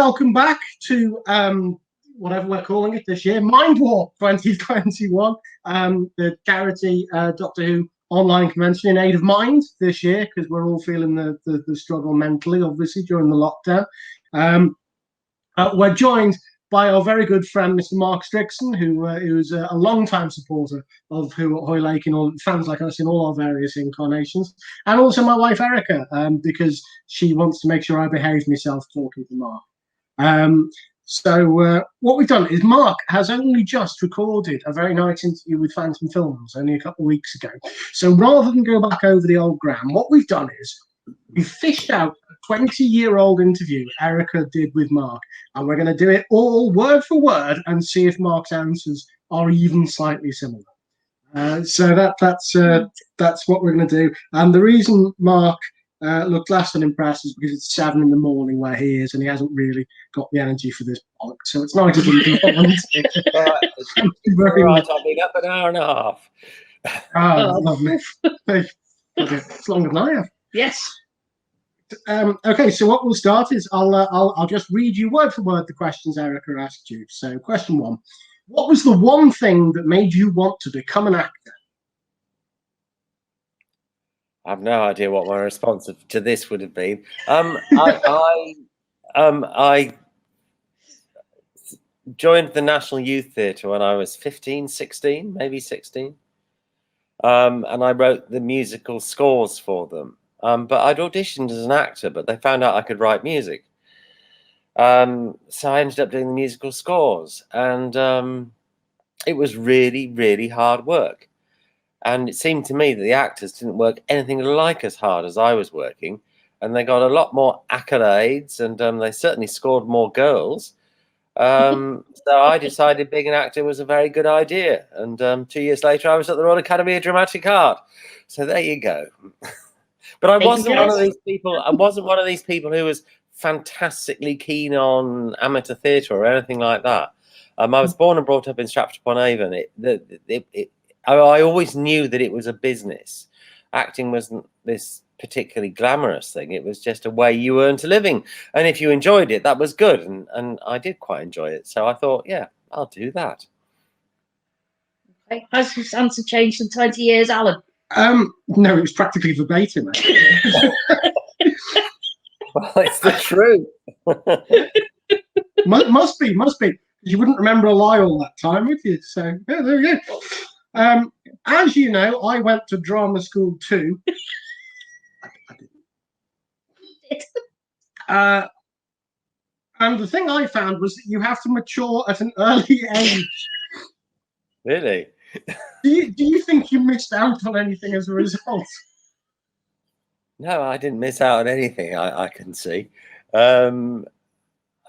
welcome back to whatever we're calling it this year, Mind Warp 2021, the charity Doctor Who online convention in aid of mind this year, because we're all feeling the struggle mentally, obviously, during the lockdown. We're joined by our very good friend, Mr. Mark Strickson, who's a long-time supporter of Who at Hoylake and all fans like us in all our various incarnations, and also my wife Erica, because she wants to make sure I behave myself talking to Mark. So what we've done is Mark has only just recorded a very nice interview with Fandom Films only a couple of weeks ago. So rather than go back over the old ground, what we've done is we fished out a 20-year-old interview Erica did with Mark, and we're going to do it all word for word and see if Mark's answers are even slightly similar. So that's what we're going to do. And the reason Mark looked less than impressed is because it's 7 in the morning where he is, and he hasn't really got the energy for this bollocks. So it's nice of him to volunteer. Right, I've been up an hour and a half. Oh, lovely. It's longer than I have. Yes. Okay, so what we'll start is I'll just read you word for word the questions Erica asked you. So question 1. What was the one thing that made you want to become an actor? I have no idea what my response to this would have been. I joined the National Youth Theatre when I was 15, 16, maybe 16. And I wrote the musical scores for them. But I'd auditioned as an actor, but they found out I could write music. So I ended up doing the musical scores, and it was really, really hard work. And it seemed to me that the actors didn't work anything like as hard as I was working, and they got a lot more accolades, and they certainly scored more girls. So I decided being an actor was a very good idea. And 2 years later, I was at the Royal Academy of Dramatic Art. So there you go. But I wasn't one of these people. I wasn't one of these people who was fantastically keen on amateur theatre or anything like that. I was born and brought up in Stratford-upon-Avon. I always knew that it was a business. Acting wasn't this particularly glamorous thing. It was just a way you earned a living. And if you enjoyed it, that was good. And I did quite enjoy it. So I thought, yeah, I'll do that. Okay. Has your answer changed in 20 years, Alan? No, it was practically verbatim. Well, it's the truth. must be. You wouldn't remember a lie all that time, would you? So yeah, there you go. As you know, I went to drama school too. I didn't. And the thing I found was that you have to mature at an early age. Really? Do you think you missed out on anything as a result? No, I didn't miss out on anything. I can see. I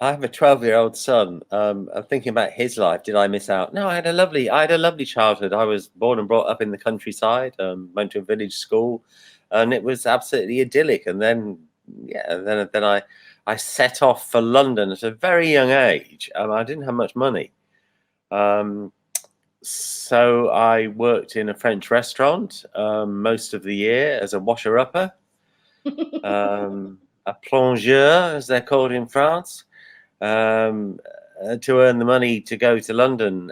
have a 12-year-old son. I'm thinking about his life. Did I miss out? No, I had a lovely childhood. I was born and brought up in the countryside. Went to a village school, and it was absolutely idyllic. And then, then I set off for London at a very young age. I didn't have much money, so I worked in a French restaurant most of the year as a washer-upper, a plongeur, as they're called in France. To earn the money to go to London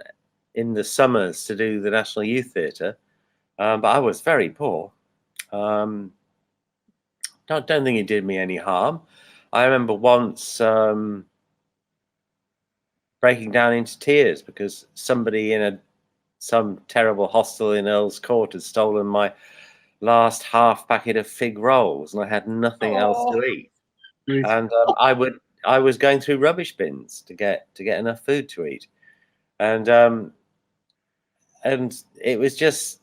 in the summers to do the National Youth Theatre, but I was very poor. Don't think it did me any harm. I remember once breaking down into tears because somebody in some terrible hostel in Earl's Court had stolen my last half packet of fig rolls, and I had nothing else to eat. And I was going through rubbish bins to get enough food to eat, and it was just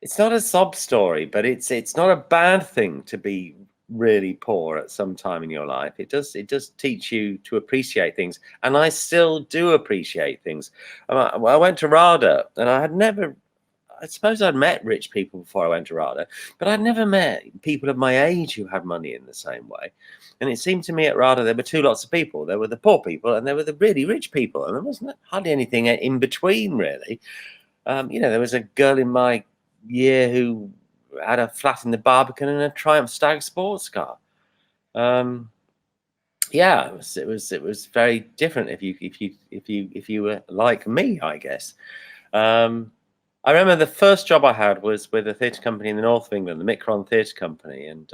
it's not a sob story, but it's not a bad thing to be really poor at some time in your life. It does teach you to appreciate things, and I still do appreciate things. I went to RADA, and I suppose I'd met rich people before I went to RADA, but I'd never met people of my age who had money in the same way. And it seemed to me at RADA there were two lots of people. There were the poor people and there were the really rich people. And there wasn't hardly anything in between, really. There was a girl in my year who had a flat in the Barbican and a Triumph Stag sports car. Yeah, it was very different if you were like me, I guess. I remember the first job I had was with a theatre company in the north of England, the Micron Theatre Company, and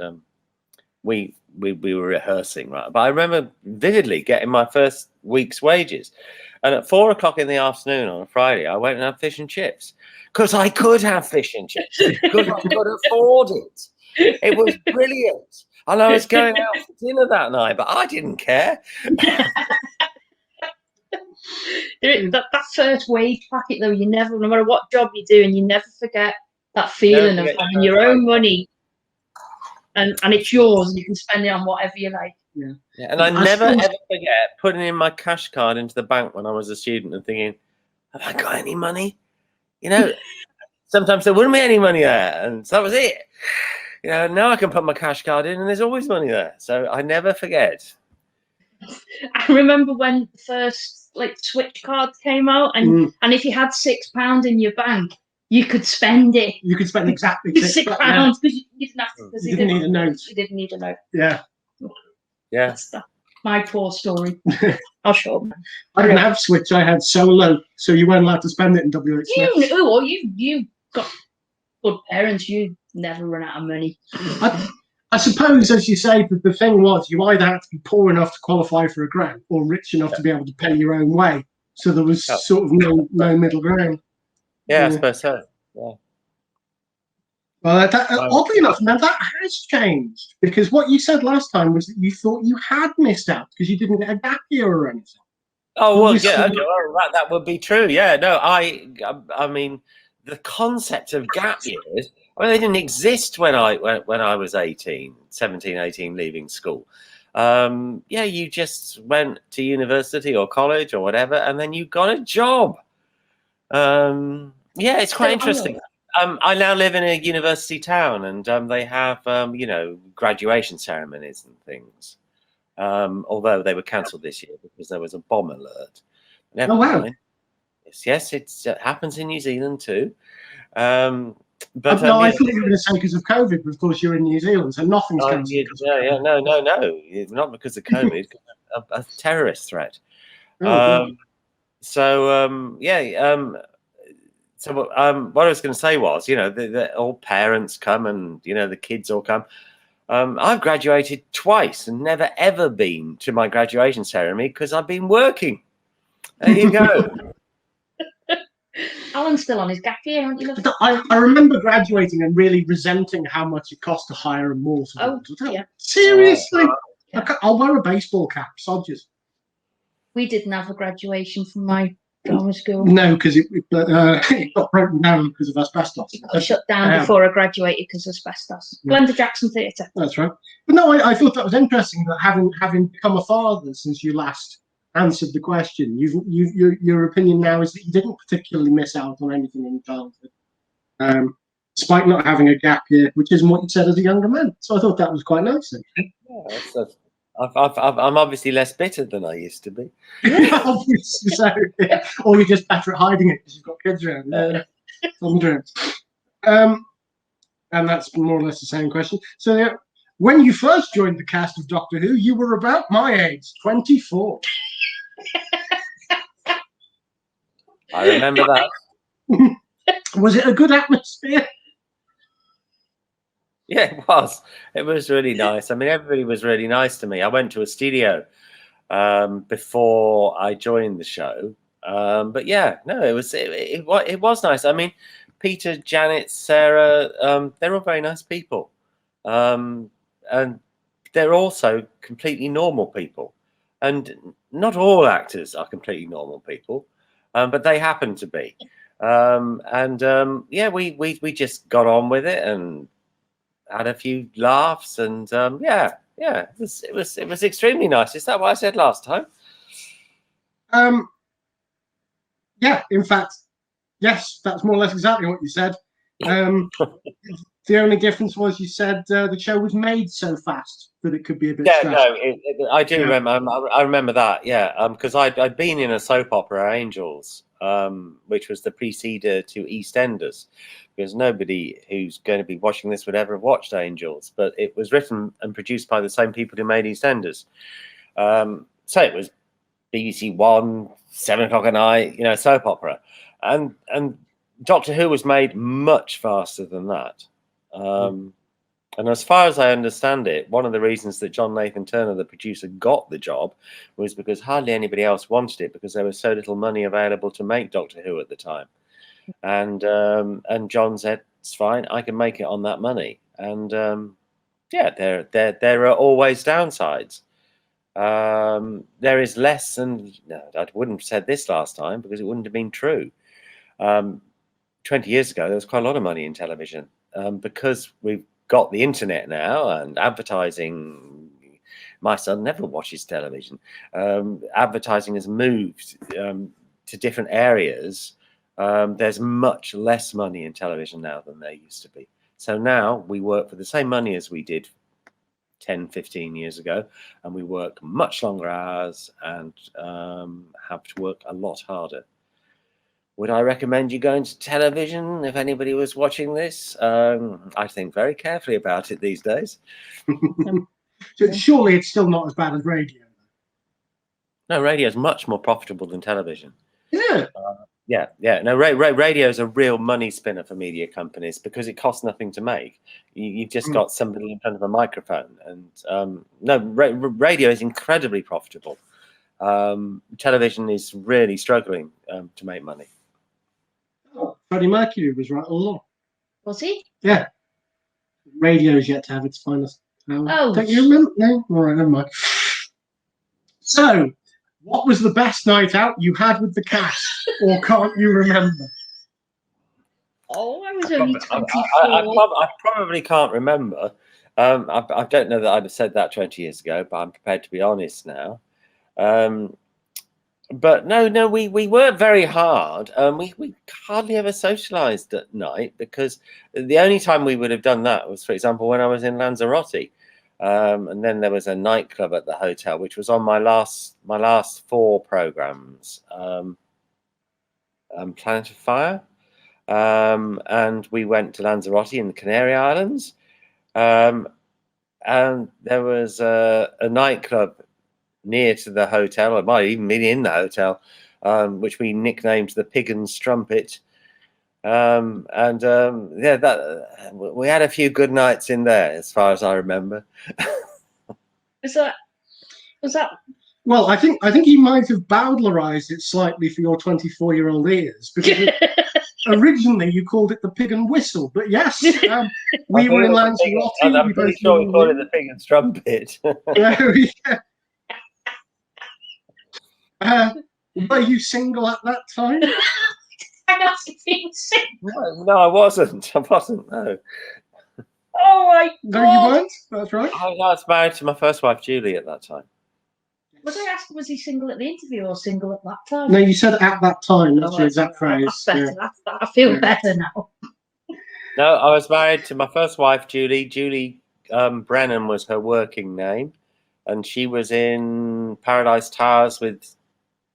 we were rehearsing, right? But I remember vividly getting my first week's wages, and at 4 o'clock in the afternoon on a Friday, I went and had fish and chips because I could have fish and chips because I could afford it. It was brilliant. And I was going out for dinner that night, but I didn't care. that first wage packet, though, you never, no matter what job you're doing, you never forget that feeling of having your own money, and it's yours, and you can spend it on whatever you like. Yeah. And I never ever forget putting in my cash card into the bank when I was a student and thinking, have I got any money? You know, sometimes there wouldn't be any money there, and so that was it. You know, now I can put my cash card in and there's always money there. So I never forget. I remember when the first Switch cards came out, and if you had £6 in your bank, you could spend it. You could spend exactly £6 because you didn't have to. You didn't need a note. You didn't need a note. Yeah. Yeah. That's my poor story. I'll show them. I didn't have Switch. I had Solo, so you weren't allowed to spend it in WH Smith. You got good parents. You never run out of money. I suppose, as you say, the thing was you either had to be poor enough to qualify for a grant or rich enough to be able to pay your own way. So there was sort of no middle ground. Yeah, I suppose so. Yeah. Well, oddly enough, now that has changed, because what you said last time was that you thought you had missed out because you didn't get a gap year or anything. Oh, well, yeah, okay, well, that would be true. Yeah, no, I mean, the concept of gap years, I mean, they didn't exist when I was 17, 18, leaving school. Yeah, you just went to university or college or whatever, and then you got a job. Yeah, it's quite interesting. I now live in a university town, and they have, you know, graduation ceremonies and things. Although they were cancelled this year because there was a bomb alert. Never mind. Yes, it happens in New Zealand too. But no, I thought you were going to say because of COVID, but of course you're in New Zealand, so nothing's cancelled. Yeah, no. It's not because of COVID, a terrorist threat. So what I was going to say was, you know, all parents come and, you know, the kids all come. I've graduated twice and never ever been to my graduation ceremony because I've been working. There you go. Alan's still on his gap year, aren't you? I remember graduating and really resenting how much it cost to hire a morse. Yeah. Seriously? I'll wear a baseball cap, sodgers. We didn't have a graduation from my drama school. No, because it got broken down because of asbestos. It got shut down before I graduated because of asbestos. Glenda Jackson Theatre. That's right. But no, I thought that was interesting that having become a father since you last answered the question, your opinion now is that you didn't particularly miss out on anything in childhood, despite not having a gap year, which isn't what you said as a younger man. So I thought that was quite nice. Yeah, I'm obviously less bitter than I used to be. Obviously, so, yeah. Or you're just better at hiding it because you've got kids around. And that's more or less the same question. So, yeah, when you first joined the cast of Doctor Who, you were about my age, 24. I remember that. Was it a good atmosphere? Yeah, it was. It was really nice. I mean, everybody was really nice to me. I went to a studio before I joined the show. But yeah, no, it was nice. I mean, Peter, Janet, Sarah, they're all very nice people. And they're also completely normal people. And not all actors are completely normal people, but they happen to be. Yeah, we just got on with it and had a few laughs, and yeah, it was extremely nice. Is that what I said last time? Yeah, in fact, yes, that's more or less exactly what you said. The only difference was you said the show was made so fast that it could be a bit stressful. No, I do remember. I remember that, yeah, because I'd been in a soap opera, Angels, which was the preceder to EastEnders, because nobody who's going to be watching this would ever have watched Angels, but it was written and produced by the same people who made EastEnders. So it was BBC One, 7 o'clock at night, you know, soap opera, and Doctor Who was made much faster than that. And as far as I understand it, one of the reasons that John Nathan Turner, the producer, got the job was because hardly anybody else wanted it, because there was so little money available to make Doctor Who at the time. And John said, "It's fine, I can make it on that money." And yeah, there are always downsides. There is less, and no, I wouldn't have said this last time because it wouldn't have been true. 20 years ago, there was quite a lot of money in television, because we've got the internet now and advertising. My son never watches television. Advertising has moved to different areas. There's much less money in television now than there used to be. So now we work for the same money as we did 10, 15 years ago, and we work much longer hours and have to work a lot harder. Would I recommend you going to television if anybody was watching this? I think very carefully about it these days. So surely it's still not as bad as radio. No, radio is much more profitable than television. Yeah. Yeah. No, radio is a real money spinner for media companies because it costs nothing to make. You've just got somebody in front of a microphone, and radio is incredibly profitable. Television is really struggling to make money. Oh, Freddie Mercury was right all along. Was he? Yeah. Radio's yet to have its finest hour. Oh. Don't you remember? No? All right, never mind. So, what was the best night out you had with the cast, or can't you remember? Oh, I was only 24. I probably can't remember. I don't know that I'd have said that 20 years ago, but I'm prepared to be honest now. But no, we worked very hard. We hardly ever socialised at night, because the only time we would have done that was, for example, when I was in Lanzarote. And then there was a nightclub at the hotel, which was on my last 4 programmes. Planet of Fire. And we went to Lanzarote in the Canary Islands. And there was a nightclub near to the hotel, it might even been in the hotel, which we nicknamed the Pig and Strumpet. Yeah, we had a few good nights in there, as far as I remember. Was that? Well, I think he might have bowdlerized it slightly for your 24-year-old ears, because originally you called it the Pig and Whistle. But yes, we were in Lanzarote. I'm pretty sure we called it the Pig and Strumpet. Were you single at that time? No, I wasn't. No. Oh my God. No, you weren't? That's right. I was married to my first wife, Julie, at that time. Was I asking, was he single at the interview or single at that time? No, you said at that time. That's your exact phrase. That's better. Yeah. I feel better now. No, I was married to my first wife, Julie. Julie Brennan was her working name, and she was in Paradise Towers with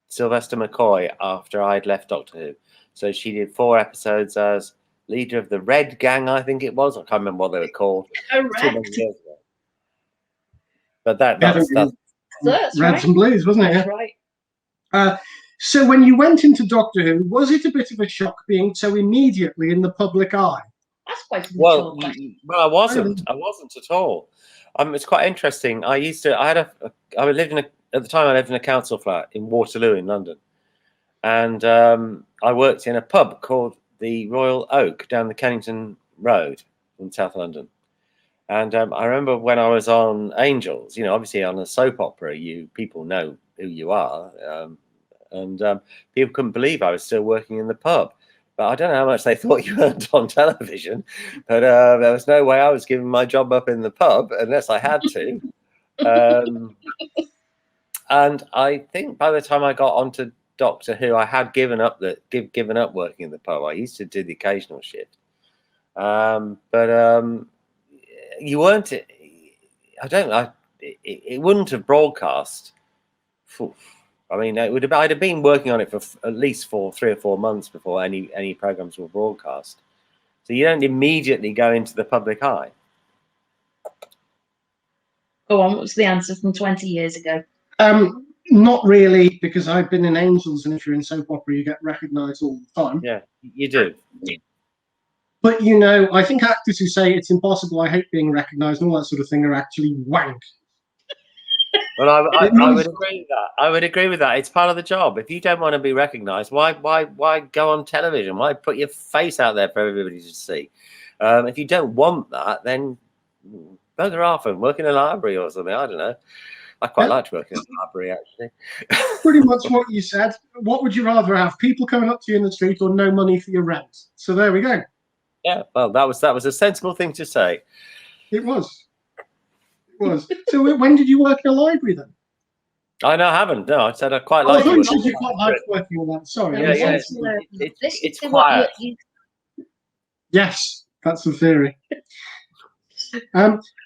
Sylvester McCoy after I'd left Doctor Who. So she did 4 episodes as leader of the Red Gang, I think it was. I can't remember what they were called. Correct. But that's Reds right. and Blues, wasn't it? That's Yeah. right. So when you went into Doctor Who, was it a bit of a shock being so immediately in the public eye? That's quite a well, I wasn't at all. It's quite interesting. At the time I lived in a council flat in Waterloo in London, and I worked in a pub called the Royal Oak down the Kennington Road in South London. And I remember when I was on Angels, obviously on a soap opera, people know who you are, and people couldn't believe I was still working in the pub. But I don't know how much they thought you earned on television, but there was no way I was giving my job up in the pub unless I had to. And I think by the time I got onto Doctor Who, I had given up working in the pub. I used to do the occasional shift, but you weren't. It wouldn't have broadcast. I mean, I'd have been working on it for at least 3 or 4 months before any programs were broadcast. So you don't immediately go into the public eye. Go on, what's the answer from 20 years ago? Not really, because I've been in Angels, and if you're in soap opera, you get recognised all the time. Yeah, you do. But, you know, I think actors who say it's impossible, I hate being recognised, and all that sort of thing are actually wank. Well, I would agree with that. I would agree with that. It's part of the job. If you don't want to be recognised, why go on television? Why put your face out there for everybody to see? If you don't want that, then bugger off and work in a library or something. I don't know. I quite like to work in a library, actually. Pretty much what you said. What would you rather have? People coming up to you in the street or no money for your rent? So there we go. Yeah, well, that was a sensible thing to say. It was. It was. So when did you work in a library then? I haven't. No, I said I quite I like thought you working. said you quite liked working on that. Sorry. Yeah, it's quiet. Yes, that's the theory.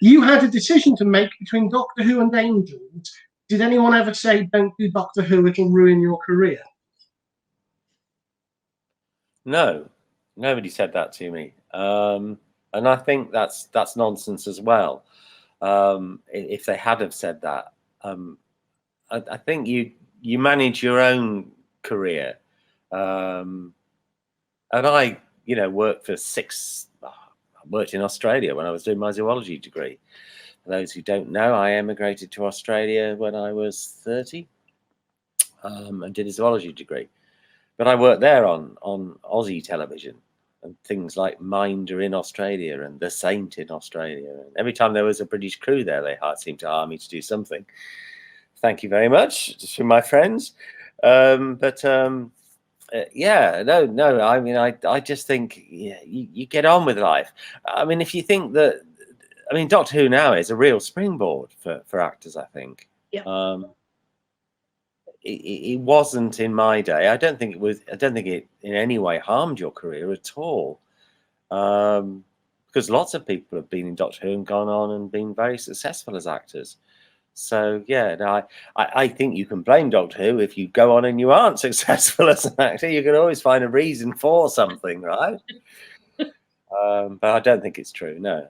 You had a decision to make between Doctor Who and Angels. Did anyone ever say, don't do Doctor Who, it'll ruin your career? No, nobody said that to me. And I think that's nonsense as well. If they had have said that, I think you manage your own career. And I, worked for I worked in Australia when I was doing my zoology degree. For those who don't know, I emigrated to Australia when I was 30 and did a zoology degree. But I worked there on Aussie television and things like Minder in Australia and The Saint in Australia. And every time there was a British crew there, they seemed to hire me to do something. Thank you very much to my friends. Yeah, no. I mean, I just think you get on with life. I mean, if you think that, Doctor Who now is a real springboard for actors, I think. Yeah. It wasn't in my day. I don't think it in any way harmed your career at all. Because lots of people have been in Doctor Who and gone on and been very successful as actors. So yeah, no, I think you can blame Doctor Who if you go on and you aren't successful as an actor. You can always find a reason for something, right? But I don't think it's true. No.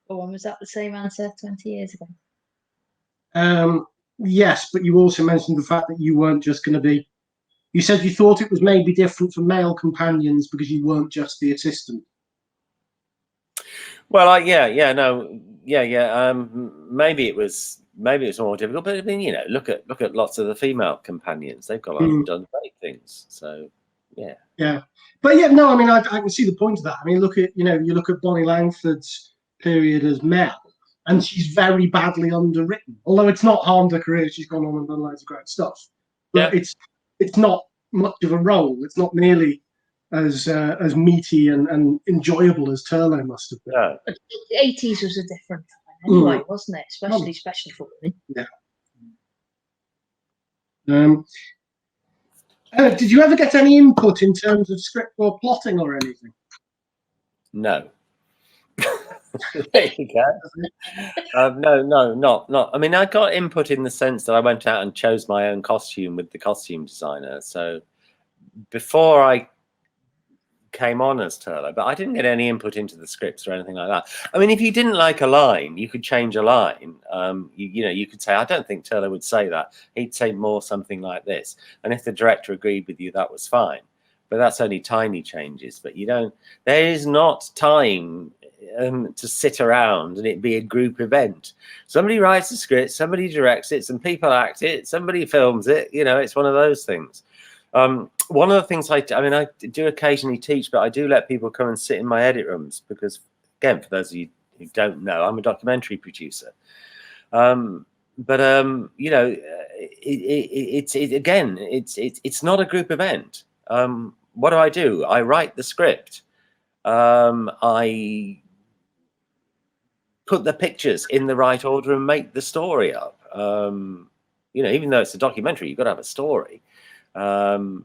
Well, was that the same answer 20 years ago? Yes, but you also mentioned the fact that you weren't just going to be. You said you thought it was maybe different for male companions because you weren't just the assistant. Well, maybe it was more difficult, but I mean, look at lots of the female companions. They've got done great things. So, yeah. Yeah, but yeah, no. I mean, I can see the point of that. I mean, you look at Bonnie Langford's period as Mel, and she's very badly underwritten. Although it's not harmed her career, she's gone on and done loads of great stuff. But it's not much of a role. It's not nearly as meaty and enjoyable as Turlough must have been. No. The 80s was a different time anyway, wasn't it? Especially for women. Yeah. Did you ever get any input in terms of script or plotting or anything? No. There you go. No, not. I mean, I got input in the sense that I went out and chose my own costume with the costume designer. So before I came on as Turlough, but I didn't get any input into the scripts or anything like that. I mean, if you didn't like a line, you could change a line. You could say, I don't think Turlough would say that. He'd say more something like this. And if the director agreed with you, that was fine. But that's only tiny changes. But there is not time to sit around and it be a group event. Somebody writes a script, somebody directs it, some people act it, somebody films it. It's one of those things. One of the things I do occasionally teach, but I do let people come and sit in my edit rooms because, again, for those of you who don't know, I'm a documentary producer. It's not a group event. What do? I write the script. I put the pictures in the right order and make the story up. Even though it's a documentary, you've got to have a story. And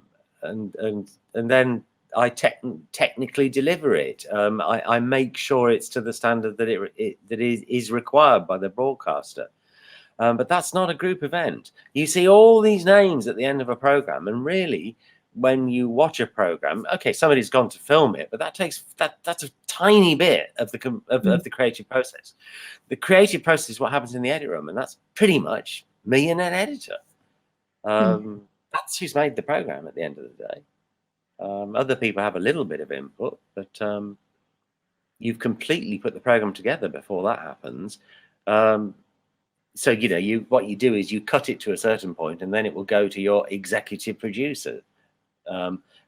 then I technically deliver it. I make sure it's to the standard that it is required by the broadcaster. But that's not a group event. You see all these names at the end of a program, and really, when you watch a program, okay, somebody's gone to film it, but that's a tiny bit of the creative process. The creative process is what happens in the edit room, and that's pretty much me and an editor. That's who's made the program at the end of the day. Other people have a little bit of input, but you've completely put the program together before that happens. So, you know, what you do is you cut it to a certain point, and then it will go to your executive producer,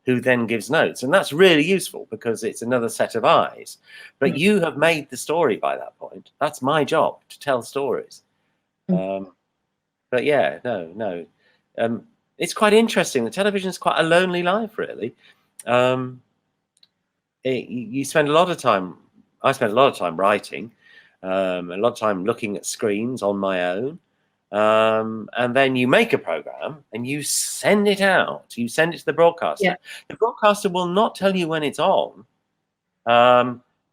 who then gives notes. And that's really useful because it's another set of eyes. But you have made the story by that point. That's my job, to tell stories. But yeah, no. It's quite interesting. The television is quite a lonely life, really. You spend a lot of time. I spend a lot of time writing, a lot of time looking at screens on my own, and then you make a program and you send it out. You send it to the broadcaster. Yeah. The broadcaster will not tell you when it's on.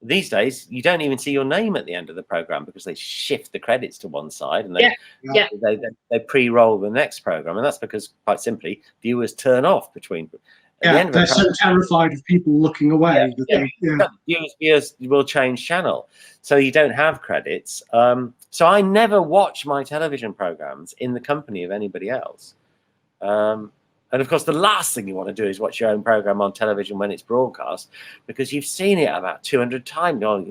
These days, you don't even see your name at the end of the program because they shift the credits to one side and they pre-roll the next program, and that's because, quite simply, viewers turn off between. They're so terrified of people looking away. Viewers will change channel, so you don't have credits. So I never watch my television programs in the company of anybody else. And of course, the last thing you want to do is watch your own program on television when it's broadcast, because you've seen it about 200 times, or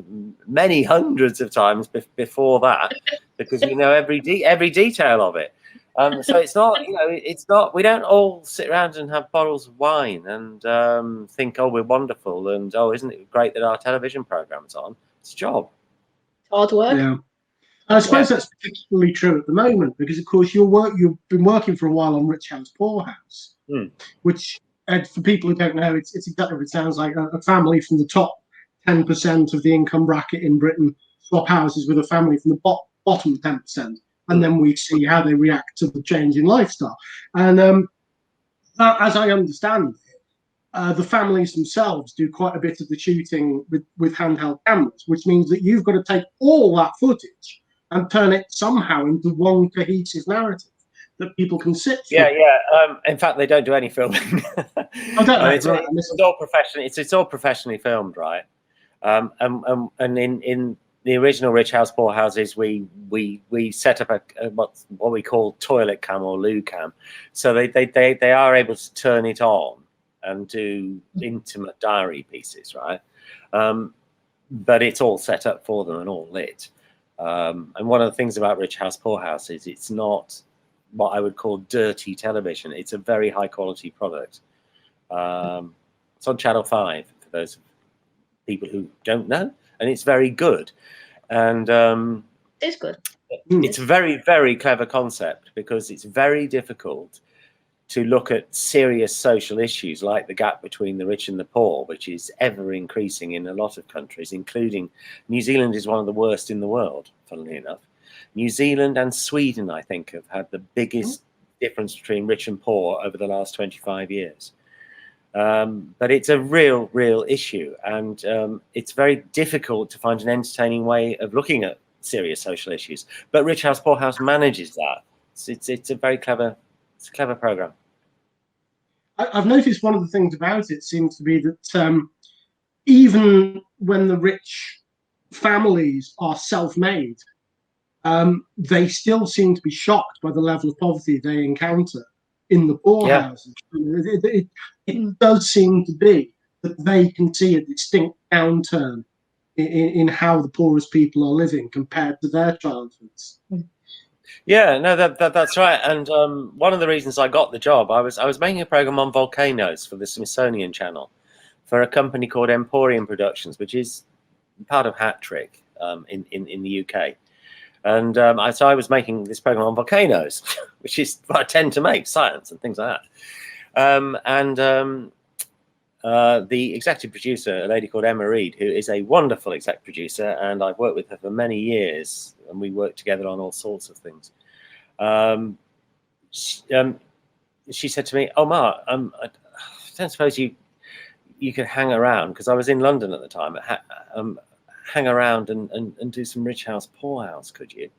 many hundreds of times before that, because you know every detail of it. So it's not, you know, it's not. We don't all sit around and have bottles of wine and think, oh, we're wonderful, and oh, isn't it great that our television program's on? It's a job. Hard work. Yeah. I suppose that's particularly true at the moment because, of course, you've been working for a while on Rich House, Poor House, which, for people who don't know, it's exactly what it sounds like. A family from the top 10% of the income bracket in Britain swap houses with a family from the bottom 10%, and then we see how they react to the change in lifestyle. And as I understand it, the families themselves do quite a bit of the shooting with handheld cameras, which means that you've got to take all that footage and turn it somehow into one cohesive narrative that people can sit through. In fact, they don't do any filming. It's all professionally filmed, right? And in the original Rich House, Poor Houses, we set up what we call toilet cam or loo cam, so they are able to turn it on and do intimate diary pieces, right? But it's all set up for them and all lit. And one of the things about Rich House, Poor House is it's not what I would call dirty television. It's a very high quality product. It's on Channel 5 for those people who don't know, and it's very good. And it's good. It's a very, very clever concept because it's very difficult to look at serious social issues like the gap between the rich and the poor, which is ever increasing in a lot of countries, including New Zealand is one of the worst in the world, funnily enough. New Zealand and Sweden, I think, have had the biggest difference between rich and poor over the last 25 years. But it's a real issue, and it's very difficult to find an entertaining way of looking at serious social issues. But Rich House, Poor House manages that. It's a very clever. It's a clever program. I've noticed one of the things about it seems to be that even when the rich families are self-made, they still seem to be shocked by the level of poverty they encounter in the poor houses. It does seem to be that they can see a distinct downturn in how the poorest people are living compared to their childhoods. Yeah, no, that's right. And one of the reasons I got the job, I was making a program on volcanoes for the Smithsonian Channel for a company called Emporium Productions, which is part of Hat Trick in the UK. And so I was making this program on volcanoes, which is what I tend to make, science and things like that. The executive producer, a lady called Emma Reed, who is a wonderful exec producer, and I've worked with her for many years, and we worked together on all sorts of things. She said to me, "Oh, Mark, I don't suppose you could hang around," because I was in London at the time. Hang around and do some Rich House, Poor House, could you?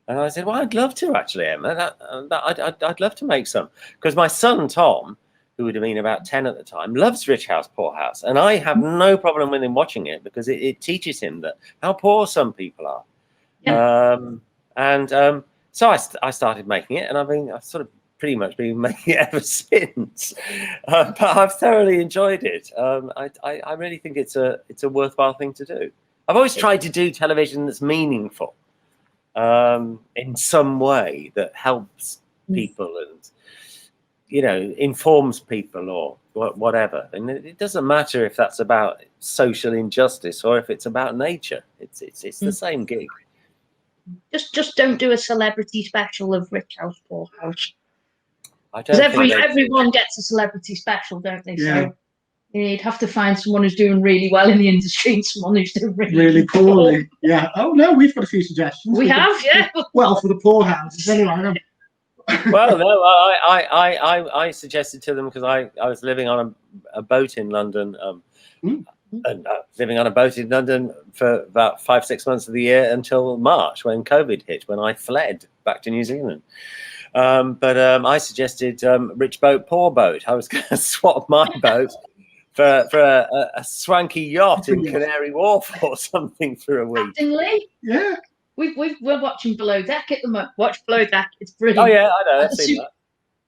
And I said, well, I'd love to, actually, Emma. I'd love to make some, because my son Tom who would have been about 10 at the time, loves Rich House, Poor House. And I have no problem with him watching it because it teaches him that how poor some people are. Yeah. So I started making it, and I've sort of pretty much been making it ever since. But I've thoroughly enjoyed it. I really think it's a worthwhile thing to do. I've always tried to do television that's meaningful in some way that helps people and, you know, informs people or whatever. And it doesn't matter if that's about social injustice or if it's about nature. It's the same gig. Just don't do a celebrity special of Rich House, Poor House. Because everyone gets a celebrity special, don't they? Yeah. So you'd have to find someone who's doing really well in the industry and someone who's doing really poorly. Yeah. Oh no, we've got a few suggestions. We have, yeah. Well, for the poor houses, anyway. Well, no, I suggested to them because I was living on a boat in London. And living on a boat in London for about 5-6 months of the year until March when COVID hit, when I fled back to New Zealand. But I suggested rich boat, poor boat. I was going to swap my boat for a swanky yacht in Canary Wharf or something for a week. Captain Lee? Yeah. We're watching Below Deck at the moment. Watch Below Deck. It's brilliant. Oh, yeah, I know. I've seen that.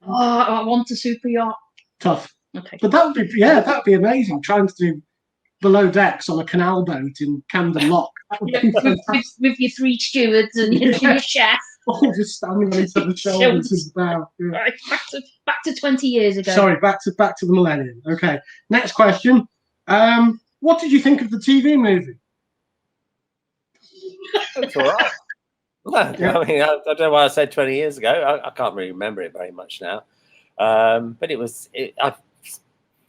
Oh, I want a super yacht. Tough. Okay. But that would be amazing, trying to do Below Decks on a canal boat in Camden Lock. With your 3 stewards and your chef. All just standing on each other's shoulders as well. Yeah. Right, back to 20 years ago. Sorry, back to the millennium. Okay. Next question. What did you think of the TV movie? It's all right. Well, yeah. I mean, I don't know why I said 20 years ago. I can't really remember it very much now. But as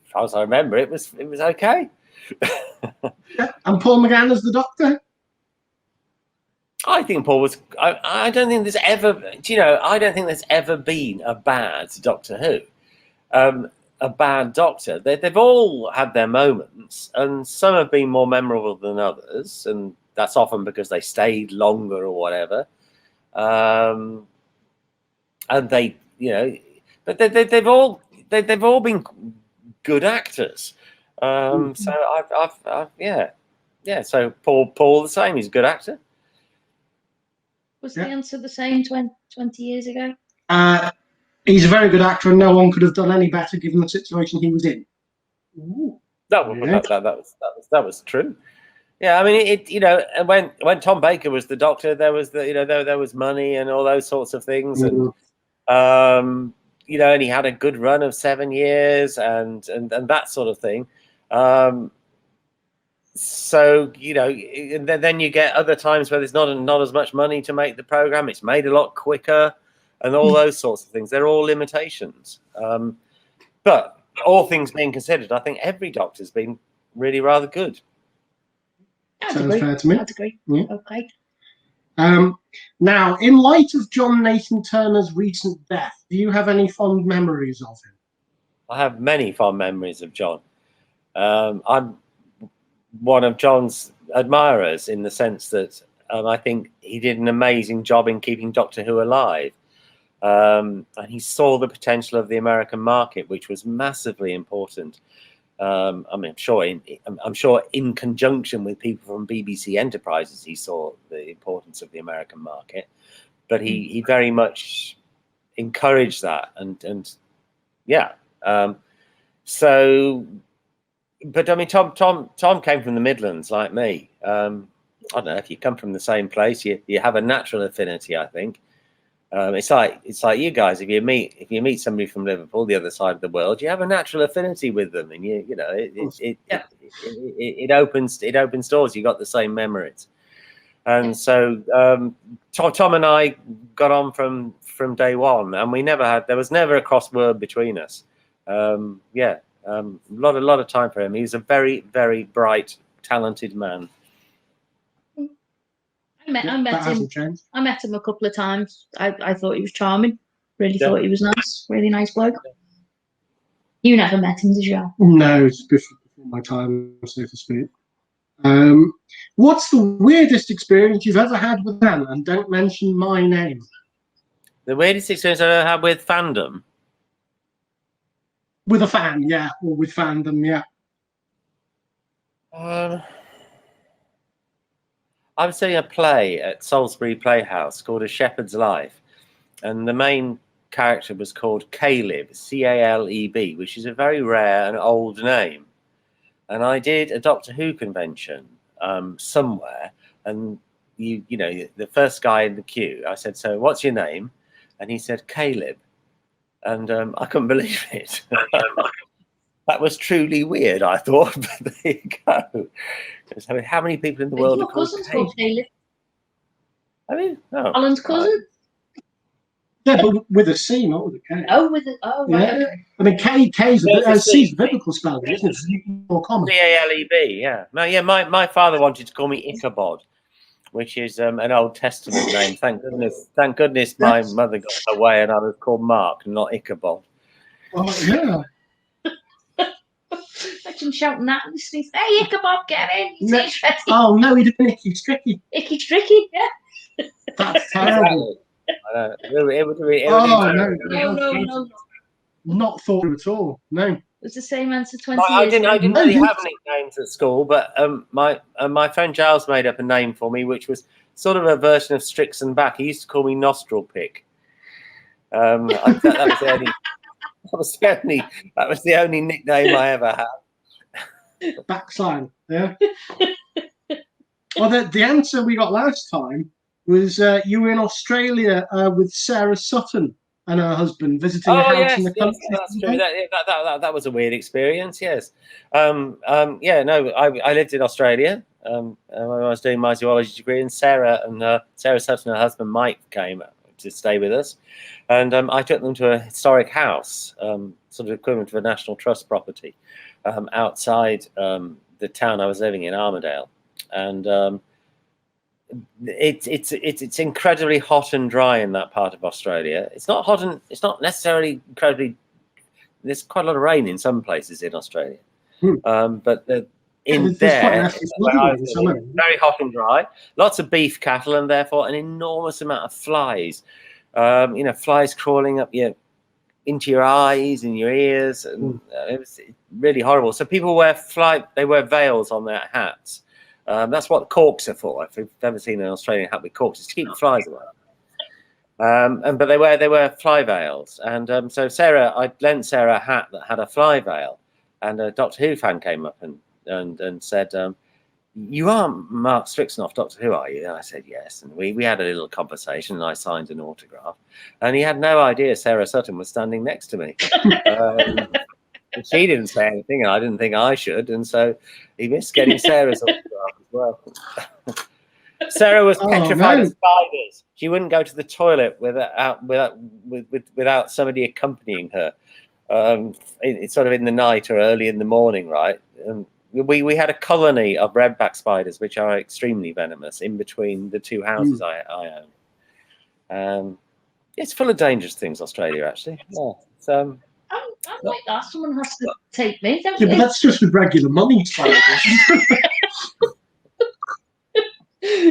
far as I remember, it was okay. Yeah. And Paul McGann as the Doctor? I think Paul was. I don't think there's ever. Do you know? I don't think there's ever been a bad Doctor Who, a bad Doctor. They've all had their moments, and some have been more memorable than others, and that's often because they stayed longer or whatever. And they, you know, but they've all been good actors. So yeah. So Paul the same. He's a good actor. Was the answer the same 20 years ago? He's a very good actor, and no one could have done any better given the situation he was in. Ooh. That was true. Yeah, I mean, you know, when Tom Baker was the Doctor, there was there was money and all those sorts of things, and you know, and he had a good run of 7 years and that sort of thing. So, you know, then you get other times where there's not as much money to make the program. It's made a lot quicker and all those sorts of things. They're all limitations. But all things being considered, I think every Doctor's been really rather good. Sounds fair to me. I'd agree. Yeah. Okay. Now, in light of John Nathan Turner's recent death, do you have any fond memories of him? I have many fond memories of John. I'm one of John's admirers in the sense that I think he did an amazing job in keeping Doctor Who alive. And he saw the potential of the American market, which was massively important. I mean, I'm sure in conjunction with people from BBC Enterprises, he saw the importance of the American market, but he very much encouraged that. And yeah. So, but I mean, Tom came from the Midlands like me. I don't know, if you come from the same place, you have a natural affinity, I think. It's like you guys. If you meet somebody from Liverpool, the other side of the world, you have a natural affinity with them, and you know it opens doors. You got the same memories, and so Tom and I got on from day one, and there was never a cross word between us. A lot of time for him. He was a very, very bright, talented man. I met him a couple of times. I thought he was charming. Really thought he was nice. Really nice bloke. You never met him, did you? No, it's before my time, so to speak. What's the weirdest experience you've ever had with Dan? And don't mention my name. The weirdest experience I've ever had with Fandom? With a fan, yeah, or with Fandom, yeah. I was seeing a play at Salisbury Playhouse called A Shepherd's Life, and the main character was called Caleb, C-A-L-E-B, which is a very rare and old name. And I did a Doctor Who convention somewhere, and you know, the first guy in the queue, I said, "So what's your name?" And he said, "Caleb," and I couldn't believe it. That was truly weird, I thought, but there you go. So how many people in the world are called Caleb? I mean, no. Alan's cousin? Yeah, but with a C, not with a K. Oh, with it. Oh, right. Yeah. Okay. I mean, C's the biblical spelling, isn't it? More common. C-A-L-E-B, yeah. No, yeah, my father wanted to call me Ichabod, which is an Old Testament name. Thank goodness my mother got away and I was called Mark, not Ichabod. Oh, yeah. Imagine shouting that in the streets. Hey, Ichabod, get in. No, oh, no, he didn't Icky Stricky. Icky Stricky, yeah. That's terrible. It would be No. Not thought of at all. No. It was the same answer 20 I years ago. didn't really have nicknames at school, but my friend Giles made up a name for me, which was sort of a version of Strickson back. He used to call me Nostril Pick. That was the only nickname I ever had. Backsign, yeah. Well, the answer we got last time was you were in Australia with Sarah Sutton and her husband visiting a house in the country. Yes, that's true. That was a weird experience. Yes. Yeah. No, I lived in Australia when I was doing my zoology degree, and Sarah Sutton and her husband Mike came to stay with us, and I took them to a historic house, sort of equivalent to a National Trust property, outside the town I was living in, Armidale, and it's incredibly hot and dry in that part of Australia. It's not hot and it's not necessarily incredibly. There's quite a lot of rain in some places in Australia, but it's very hot and dry. Lots of beef cattle, and therefore an enormous amount of flies. Flies crawling up into your eyes and your ears, and it was really horrible. So people wear veils on their hats. That's what corks are for. If you've ever seen an Australian hat with corks, it's to keep the flies away. But they wear fly veils, and so I lent Sarah a hat that had a fly veil, and a Doctor Who fan came up and said, "You aren't Mark Strickson off Doctor Who, are you?" And I said yes, and we had a little conversation, and I signed an autograph, and he had no idea Sarah Sutton was standing next to me. She didn't say anything, and I didn't think I should, and so he missed getting Sarah's autograph as well. Sarah was petrified of spiders. She wouldn't go to the toilet without somebody accompanying her. It's sort of in the night or early in the morning, right? We had a colony of redback spiders, which are extremely venomous, in between the two houses I own. It's full of dangerous things, Australia, actually. Yeah. So, I'm like that. Someone has to take me. Yeah, but that's just with regular money spiders.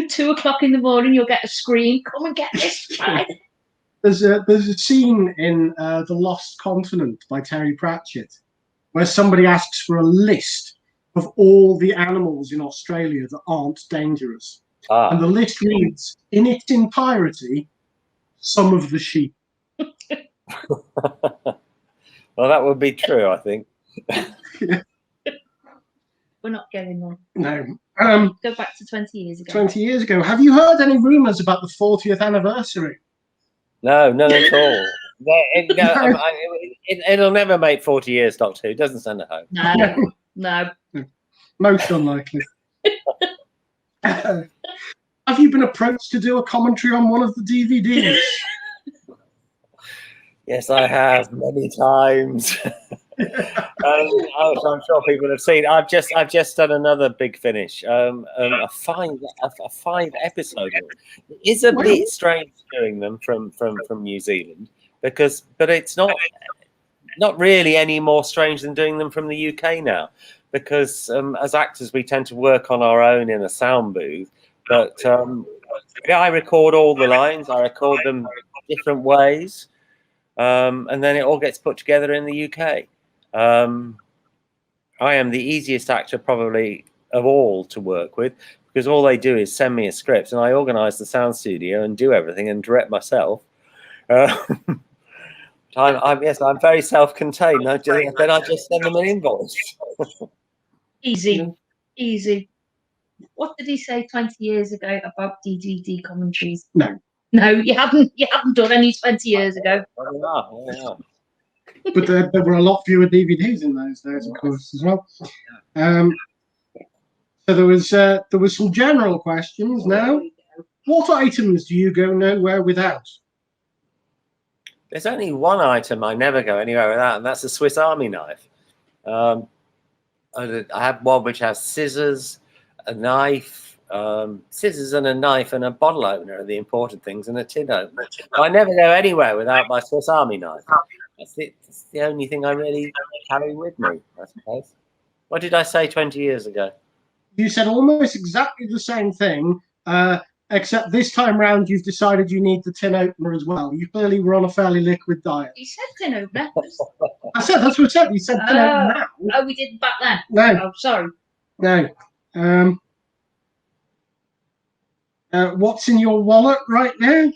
2 o'clock in the morning, you'll get a scream. Come and get this spider. There's a scene in The Lost Continent by Terry Pratchett where somebody asks for a list of all the animals in Australia that aren't dangerous. And the list reads, in its entirety, some of the sheep. Well, that would be true, I think. Yeah. We're not going there. No. Go back to 20 years ago. 20 years ago. Have you heard any rumours about the 40th anniversary? No, none at all. It'll never make 40 years, Doctor Who. It doesn't send it home. No. Most unlikely. Have you been approached to do a commentary on one of the DVDs? Yes, I have many times. I'm sure people have seen. I've just done another big finish. A 5-episode. It is a bit strange doing them from New Zealand but it's not really any more strange than doing them from the UK now, because as actors we tend to work on our own in a sound booth. But I record all the lines. I record them different ways. And then it all gets put together in the UK. I am the easiest actor probably of all to work with, because all they do is send me a script and I organise the sound studio and do everything and direct myself. I'm very self-contained. Then I just send them an invoice. Easy, easy. What did he say 20 years ago about DVD commentaries? No, you hadn't done any 20 years ago. But there were a lot fewer DVDs in those days, of course, as well. So there was some general questions now. What items do you go nowhere without? There's only one item I never go anywhere without, and that's a Swiss Army knife. I have one which has scissors, a knife, scissors and a knife and a bottle opener are the important things, and a tin opener. I never go anywhere without my Swiss Army knife. That's the only thing I really carry with me, I suppose. What did I say 20 years ago? You said almost exactly the same thing, except this time round you've decided you need the tin opener as well. You clearly were on a fairly liquid diet. You said tin opener. That's what I said. You said tin opener now. Oh, we didn't back then? No. Oh, sorry. No. What's in your wallet right now?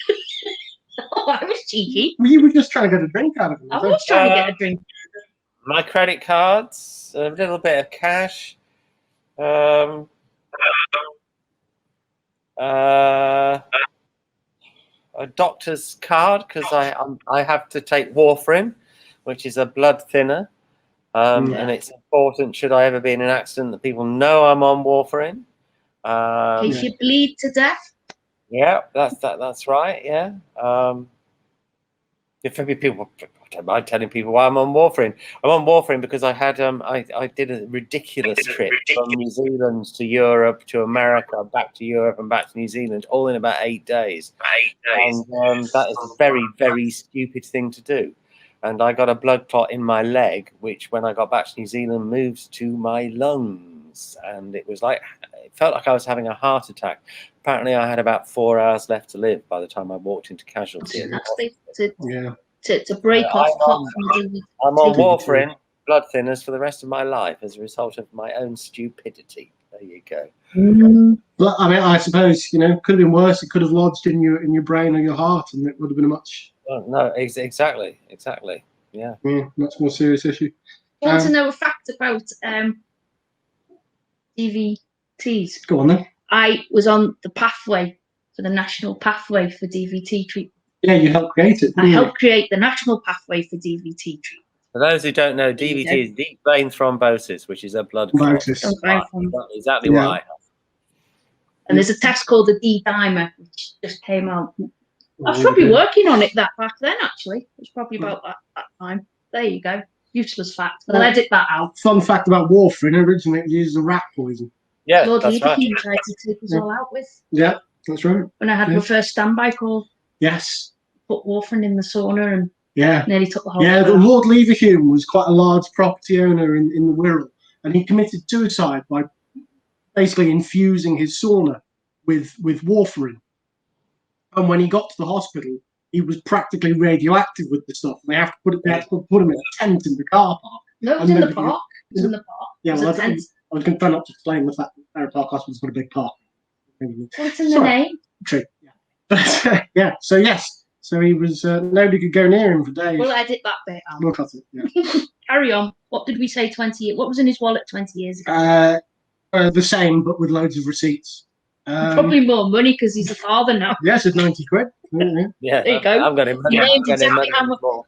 Oh, I was cheeky. Well, you were just trying to get a drink out of it. I was trying to get a drink. My credit cards, a little bit of cash, a doctor's card, because I have to take warfarin, which is a blood thinner, and it's important, should I ever be in an accident, that people know I'm on warfarin. In case you bleed to death. Yeah, that's right. Yeah. If people, I don't mind telling people why I'm on warfarin. I'm on warfarin because I had I did a ridiculous trip from New Zealand to Europe to America, back to Europe and back to New Zealand, all in about 8 days. And that is a very, very stupid thing to do. And I got a blood clot in my leg, which when I got back to New Zealand moved to my lungs, and it felt like I was having a heart attack. Apparently, I had about 4 hours left to live by the time I walked into casualty. To break off clot from the I'm on warfarin, blood thinners for the rest of my life as a result of my own stupidity. There you go. But I mean, I suppose could have been worse. It could have lodged in your brain or your heart, and it would have been a much. Oh, no, exactly. Yeah, much more serious issue. I want to know a fact about DVTs. Go on then. I was on the pathway for the national pathway for DVT treatment. Yeah, you helped create it. I helped create the national pathway for DVT treatment. For those who don't know, DVT is deep vein thrombosis, which is a blood clot. Exactly what I have. And there's a test called the D-dimer, which just came out. I was probably working on it back then, actually. It was probably about that time. There you go. Useless fact. But I'll edit that out. Fun fact about warfarin, originally it used a rat poison. Yeah, Lord that's right. He tried to take us all out with. Yeah, that's right. When I had my first standby call. Yes. Put warfarin in the sauna and nearly took the whole the Lord Leverhulme was quite a large property owner in the Wirral, and he committed suicide by basically infusing his sauna with warfarin. And when he got to the hospital, he was practically radioactive with the stuff. They had to put him in a tent in the car park. No, it was in the park. It was in the park. Yeah, well, I was going to try not to explain the fact that Farrer Park Hospital's got a big park. What's in the name? True. Yeah. But, yeah. So yes. So he was. Nobody could go near him for days. We'll edit that bit out. We'll cut it. Yeah. Carry on. What did we say 20 years? What was in his wallet 20 years ago? The same, but with loads of receipts. Probably more money because he's a father now. Yes, it's 90 quid. Yeah, there you go. I'm going to.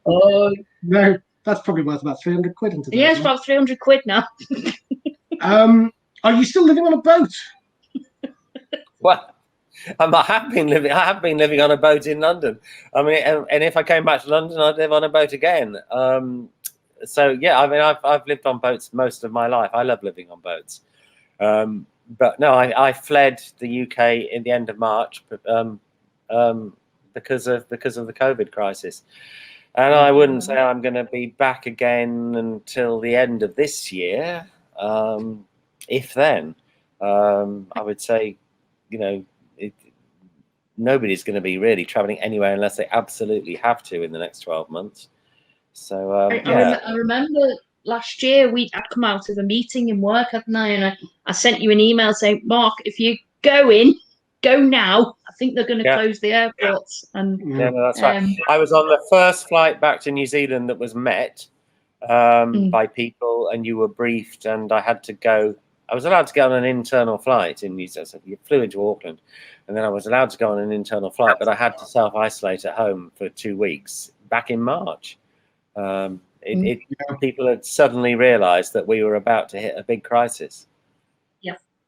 Oh no, that's probably worth about 300 quid into. Yeah, it's about 300 quid now. Are you still living on a boat? Well, I have been living on a boat in London. I mean, and if I came back to London, I'd live on a boat again. So yeah, I mean, I've lived on boats most of my life. I love living on boats. But no, I fled the UK in the end of March because of the COVID crisis, and I wouldn't say I'm going to be back again until the end of this year, if then. I would say, nobody's going to be really traveling anywhere unless they absolutely have to in the next 12 months. So I remember last year I'd come out of a meeting in work, hadn't I? And I sent you an email saying, Mark, if you're going, go now. I think they're going to close the airports. And no, that's right. I was on the first flight back to New Zealand that was met by people, and you were briefed, and I had to go. I was allowed to go on an internal flight in New Zealand. So you flew into Auckland, and then I was allowed to go on an internal flight, but I had to self-isolate at home for 2 weeks back in March. People had suddenly realised that we were about to hit a big crisis.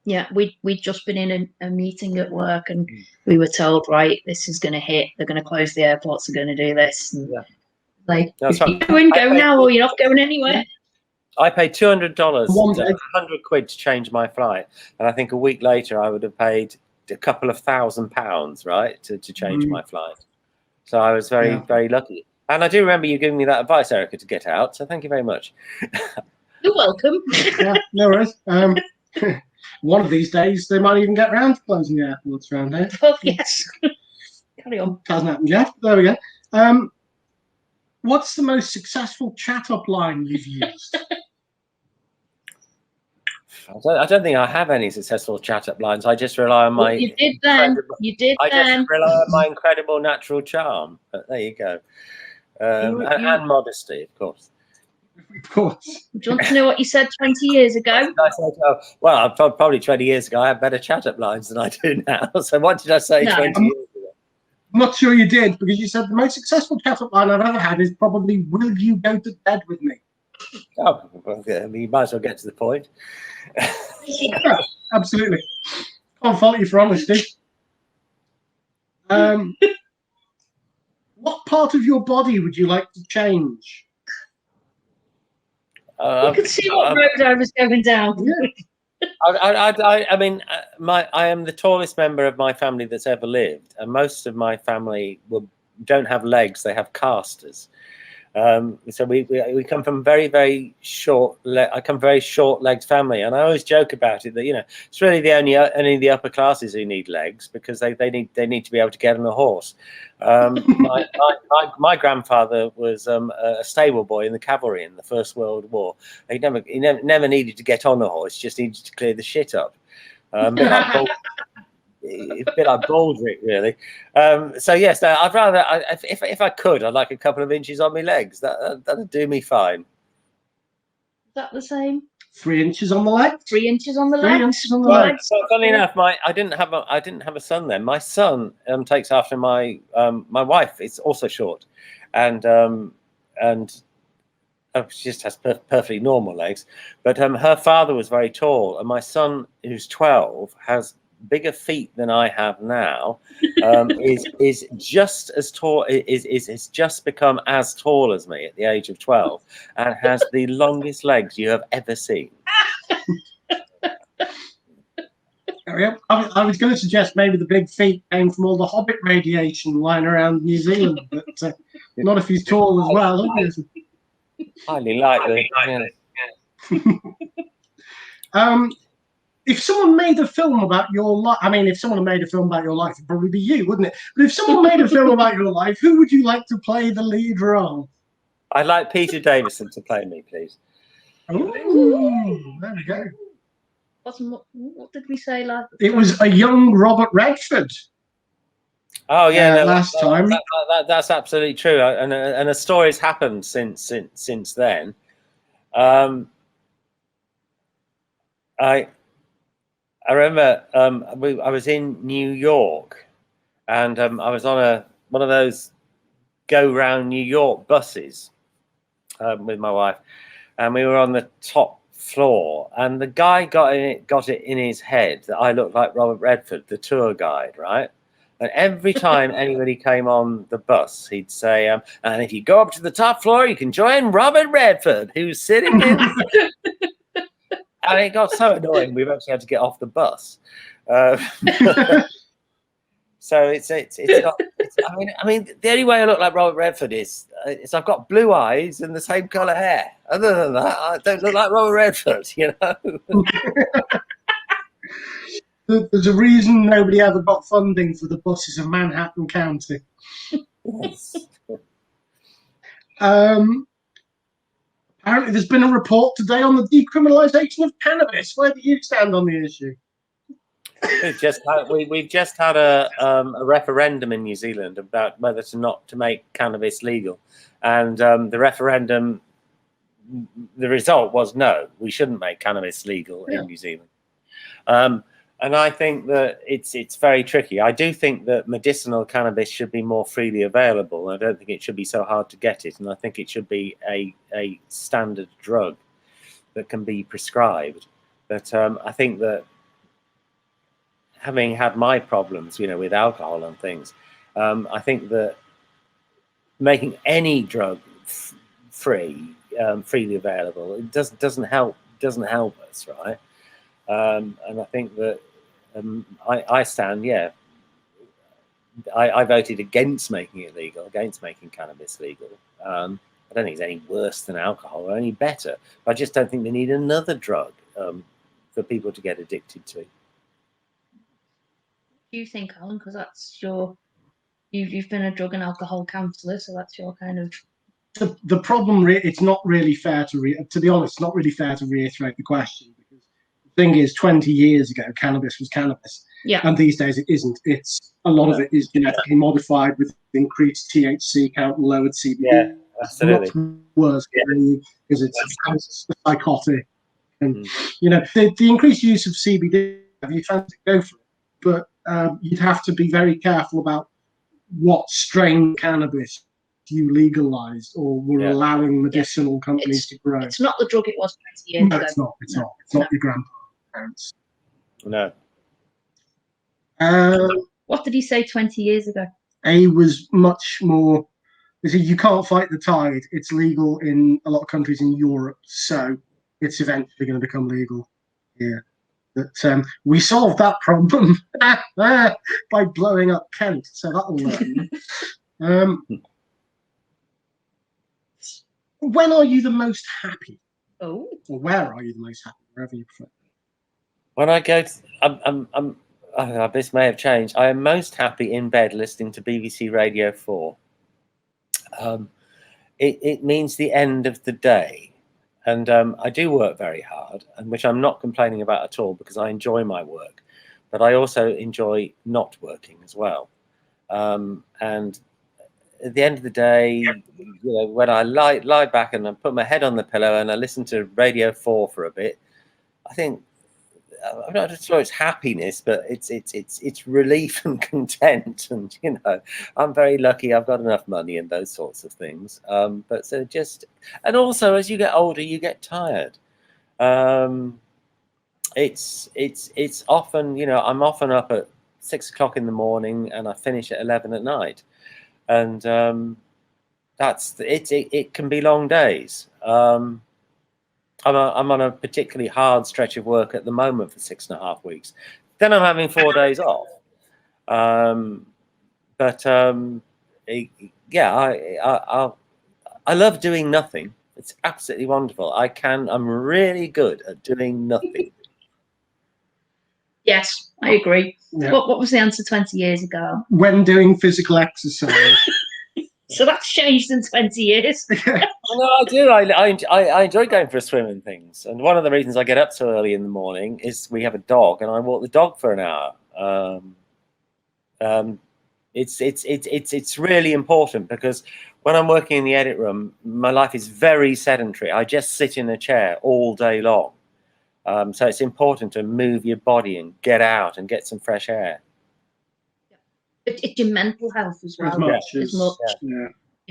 Yeah, we'd just been in a meeting at work, and we were told, right, this is going to hit. They're going to close the airports. They're going to do this. And like, if you're going, go now, or you're not going anywhere. I paid $200, 100 quid to change my flight, and I think a week later I would have paid a couple of £1,000, right, to change my flight. So I was very, very lucky. And I do remember you giving me that advice, Erica, to get out. So thank you very much. You're welcome. No worries. One of these days, they might even get around to closing the airports around here. Oh, yes. Carry on. Hasn't happened yet. There we go. What's the most successful chat-up line you've used? I don't think I have any successful chat-up lines. I just rely on my... You did then. I just rely on my incredible natural charm. But there you go. And modesty, of course. Of course. Do you want to know what you said 20 years ago? I said, well, probably 20 years ago, I had better chat-up lines than I do now. So what did I say 20 years ago? I'm not sure you did, because you said the most successful chat-up line I've ever had is probably, will you go to bed with me? Oh, okay. You might as well get to the point. Yeah, absolutely. Can't fault you for honesty. What part of your body would you like to change? You could see what road I was going down. I mean, I am the tallest member of my family that's ever lived, and most of my family don't have legs; they have casters. So we come from very, very short. I come from a very short-legged family, and I always joke about it that it's really only the upper classes who need legs, because they need to be able to get on a horse. My grandfather was a stable boy in the cavalry in the First World War. He never needed to get on a horse; just needed to clear the shit up. A bit like Baldrick, really. So yes, I'd rather, if I could, I'd like a couple of inches on my legs. That'd do me fine. Is that the same? 3 inches on the leg. 3 inches on the 3 leg. inches on the leg. So funny enough, I didn't have a son then. My son takes after my wife. It's also short, and she just has perfectly normal legs. But her father was very tall, and my son, who's 12, has bigger feet than I have now. Is just as tall. Is just become as tall as me at the age of 12, and has the longest legs you have ever seen. I was going to suggest maybe the big feet came from all the Hobbit radiation lying around New Zealand, but not if he's tall as well, obviously. Highly likely. Yeah. If someone made a film about your life, I mean, if someone made a film about your life, it'd probably be you, wouldn't it? But if someone made a film about your life, who would you like to play the lead role? I'd like Peter Davidson to play me, please. Oh, there we go. What did we say last? It was a young Robert Redford. Oh yeah, last time. That's absolutely true, and a story's happened since then. I remember I was in New York, and I was on one of those go round New York buses with my wife, and we were on the top floor, and the guy got it in his head that I looked like Robert Redford, the tour guide, right? And every time anybody came on the bus, he'd say, and if you go up to the top floor, you can join Robert Redford, who's sitting in. And it got so annoying, we've actually had to get off the bus. So it's I mean, the only way I look like Robert Redford is I've got blue eyes and the same colour hair. Other than that, I don't look like Robert Redford, There's a reason nobody ever got funding for the buses of Manhattan County. Yes. Apparently, there's been a report today on the decriminalisation of cannabis. Where do you stand on the issue? We've just had a referendum in New Zealand about whether to make cannabis legal, and the referendum, the result was no, we shouldn't make cannabis legal in New Zealand. And I think that it's very tricky. I do think that medicinal cannabis should be more freely available. I don't think it should be so hard to get it, and I think it should be a standard drug that can be prescribed. But I think that, having had my problems, with alcohol and things, I think that making any drug freely available, it doesn't help us, right? And I think that I stand, I voted against making it legal, against making cannabis legal. I don't think it's any worse than alcohol or any better. I just don't think we need another drug for people to get addicted to. Do you think, Alan? Because that's you've been a drug and alcohol counsellor, so that's your kind of. The problem, it's not really fair to be honest, it's not really fair to reiterate the question, because the thing is, 20 years ago, cannabis was cannabis. Yeah. And these days it isn't. It's a lot of it is genetically modified with increased THC count and lowered CBD. Yeah, absolutely. It's much worse because it's psychotic. And, the increased use of CBD, if you fancy go for it, but you'd have to be very careful about what strain cannabis you legalized or were allowing medicinal companies to grow. It's not the drug it was 20 years ago. No, it's not. It's not. It's not your grandparents. No. What did he say 20 years ago? He was much more. You can't fight the tide. It's legal in a lot of countries in Europe, so it's eventually going to become legal here. But we solved that problem by blowing up Kent, so that'll learn. When are you the most happy? Oh. Or where are you the most happy? Wherever you prefer. When I go to, this may have changed. I am most happy in bed listening to BBC Radio 4. It means the end of the day. And I do work very hard, and which I'm not complaining about at all, because I enjoy my work. But I also enjoy not working as well. And at the end of the day, when I lie back and I put my head on the pillow and I listen to Radio 4 for a bit, I think, I'm not sure it's happiness, but it's relief and content. And I'm very lucky. I've got enough money and those sorts of things. But so and also as you get older, you get tired. It's often, I'm often up at 6 o'clock in the morning and I finish at 11 at night, and it can be long days. I'm on a particularly hard stretch of work at the moment for 6.5 weeks. Then I'm having 4 days off. I love doing nothing. It's absolutely wonderful. I'm really good at doing nothing. Yes, I agree. Yeah. What was the answer 20 years ago? When doing physical exercise. So that's changed in 20 years. No, I do. I enjoy going for a swim and things. And one of the reasons I get up so early in the morning is we have a dog, and I walk the dog for an hour. It's really important, because when I'm working in the edit room, my life is very sedentary. I just sit in a chair all day long. So it's important to move your body and get out and get some fresh air. It's your mental health as well. As much.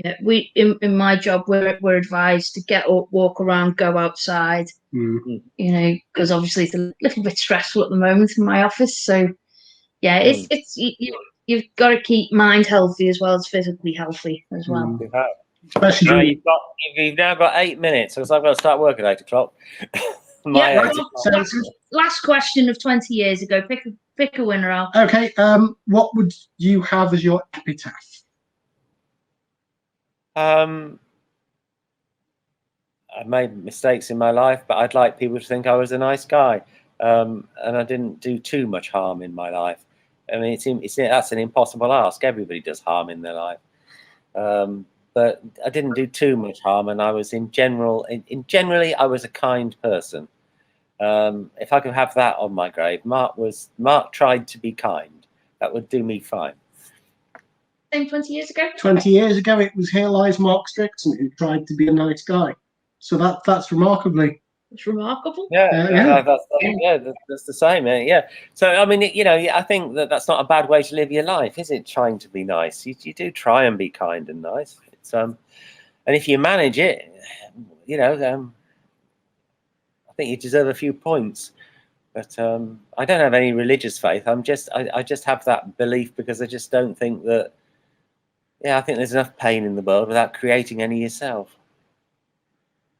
Yeah. We in my job we're advised to get up, walk around, go outside. Mm-hmm. Because obviously it's a little bit stressful at the moment in my office. So yeah, it's you've got to keep mind healthy as well as physically healthy as well. Especially you've now got 8 minutes, because I've got to start work at 8 o'clock. Last question of 20 years ago. Pick a winner, Al. Okay. What would you have as your epitaph? I made mistakes in my life, but I'd like people to think I was a nice guy, and I didn't do too much harm in my life. I mean, that's an impossible ask. Everybody does harm in their life. but I didn't do too much harm, and I was generally I was a kind person. If I could have that on my grave, Mark tried to be kind. That would do me fine. Same 20 years ago. 20 years ago, it was Here Lies Mark Strickson who tried to be a nice guy. So that's remarkably. It's remarkable. Yeah. That's the same. Yeah. So I mean, I think that's not a bad way to live your life, is it? Trying to be nice. You do try and be kind and nice. It's and if you manage it, I think you deserve a few points. But I don't have any religious faith. I just have that belief because I just don't think that. Yeah, I think there's enough pain in the world without creating any yourself.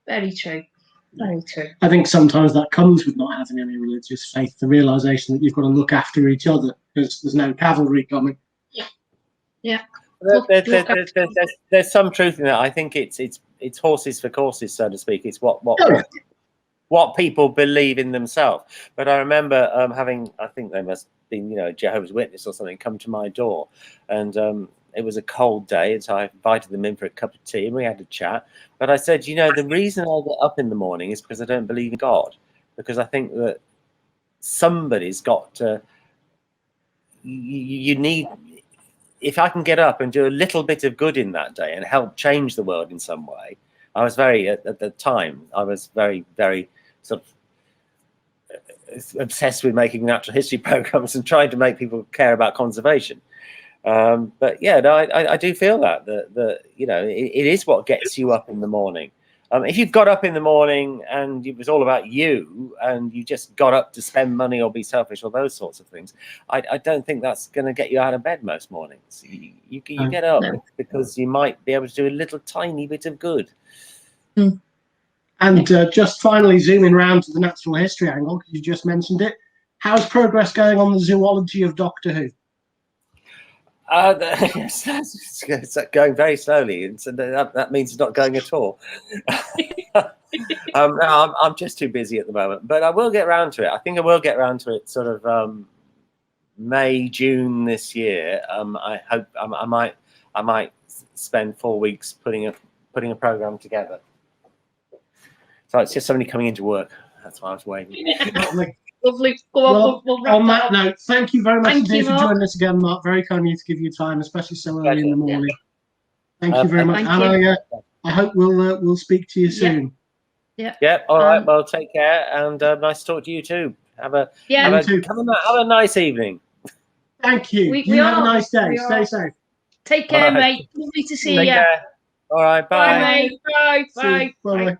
Very true. Very true. I think sometimes that comes with not having any religious faith, the realization that you've got to look after each other because there's no cavalry coming. Yeah. There's some truth in that. I think it's horses for courses, so to speak. It's what people believe in themselves. But I remember I think they must have been, Jehovah's Witness or something, come to my door, and it was a cold day, and so I invited them in for a cup of tea, and we had a chat. But I said, the reason I get up in the morning is because I don't believe in God, because I think that somebody's got to. You need. If I can get up and do a little bit of good in that day and help change the world in some way, I was at the time, I was very, very sort of obsessed with making natural history programs and trying to make people care about conservation. But yeah, no, I do feel that it is what gets you up in the morning. If you got up in the morning and it was all about you and you just got up to spend money or be selfish or those sorts of things, I don't think that's going to get you out of bed most mornings. You get up because you might be able to do a little tiny bit of good. And just finally zooming round to the natural history angle, because you just mentioned it, how's progress going on the zoology of Doctor Who? It's going very slowly, and so that means it's not going at all. I'm just too busy at the moment, but I will get around to it. I think I will get around to it sort of May, June this year. I hope I might spend 4 weeks putting a program together. So it's just somebody coming into work. That's why I was waiting. Lovely. Go on, we'll wrap on that that note, thank you very much indeed for Mark. joining us again, Mark. Very kind of you to give you time, especially so early in the morning. Thank you very much, and I hope we'll speak to you soon. Yeah. All right. Well, take care, and nice to talk to you too. Have a nice evening. Thank you. You have a nice day. Stay safe. Take care, mate. Lovely to see you. All right. Bye. Bye, mate. Bye. Bye.